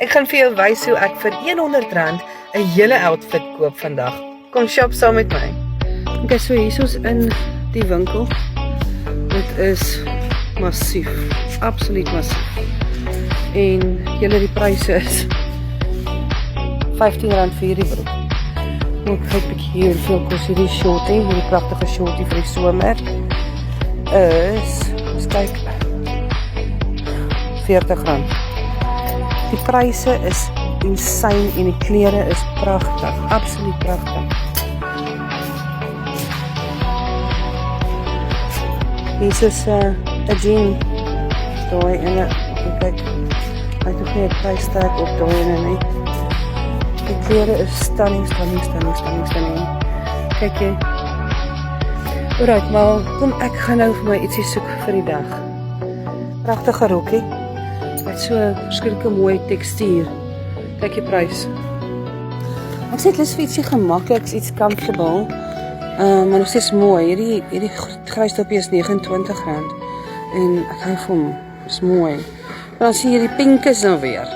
Ek gaan vir jou wys hoe ek vir R100 'n hele outfit koop vandag. Kom shop saam met my. Okay, so hier is in die winkel. Dit is massief, absoluut massief. En julle die pryse is R15 vir hierdie broek. Ek kyk bietjie hier hoeveel kos hierdie shortie, hierdie pragtige shortie vir die somer is kyk R40. Die pryse is insane en die klere is pragtig, absoluut pragtig. Hier is 'n jean, daai ene, kyk, hy het nog nie 'n prystag op daai ene nie. Die klere is stunning. Kyk jy. Alright, maar kom ek gaan nou vir my ietsie soek vir die dag. Pragtige rokkie. Met so 'n verskriklike mooi tekstuur. Kyk die prys. Ek sê dit is vir ietsie gemakliks, iets comfortable. Maar nog steeds mooi. Hierdie grys toppie is R29 en ek hou van hom. Is mooi. Maar dan sien jy die pink is nou weer.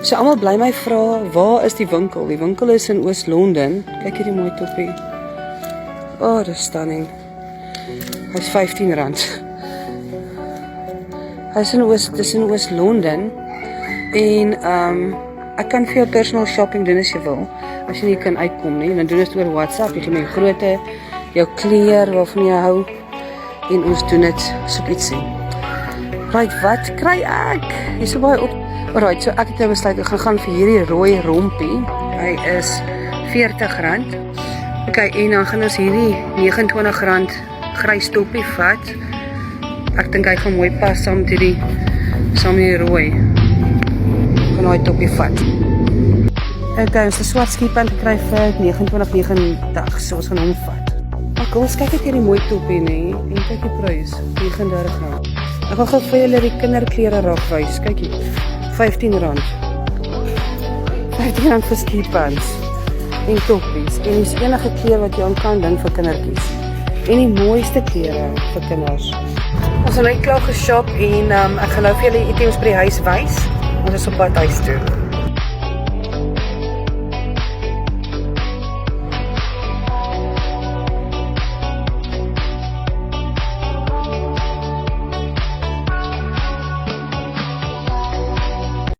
So almal bly my vra, waar is die winkel? Die winkel is in Oos-London. Kyk hierdie mooi toppie. Dit is stunning. Hy is R15. Hy is in Oos-London en ek kan vir jou personal shopping doen as jy wil. As jy nie kan uitkom nie, dan doen ons oor WhatsApp. Jy gee my grootte, jou kleur waarvan jy hou en ons doen dit soek ietsie. Right, wat kry ek? Hier is so baie op. Alright, so ek het nou besluit, ek gaan vir hierdie rooi rompie. Hy is R40. Okay, en dan gaan ons hierdie R29 grys toppie vat. Ek dink hy gaan mooi pas saam met die rooi. Ek gaan daai toppie vat. Okay, ons het 'n swart skiepant gekry vir R29.90, so ons gaan hom vat. Kom ons kyk net hierdie mooi toppie, nee, en kyk die prys, R39. Ek gaan gou vir julle die kinderklere raak wys, kyk hier. R15. R15 vir skiepants en toppies. En dis enige kleur wat jy aan kan dink vir kindertjies. En die mooiste klere vir kinders. Ons het net klaar geshop en ek gaan nou vir julle items by die huis wys. Ons is op pad huis toe.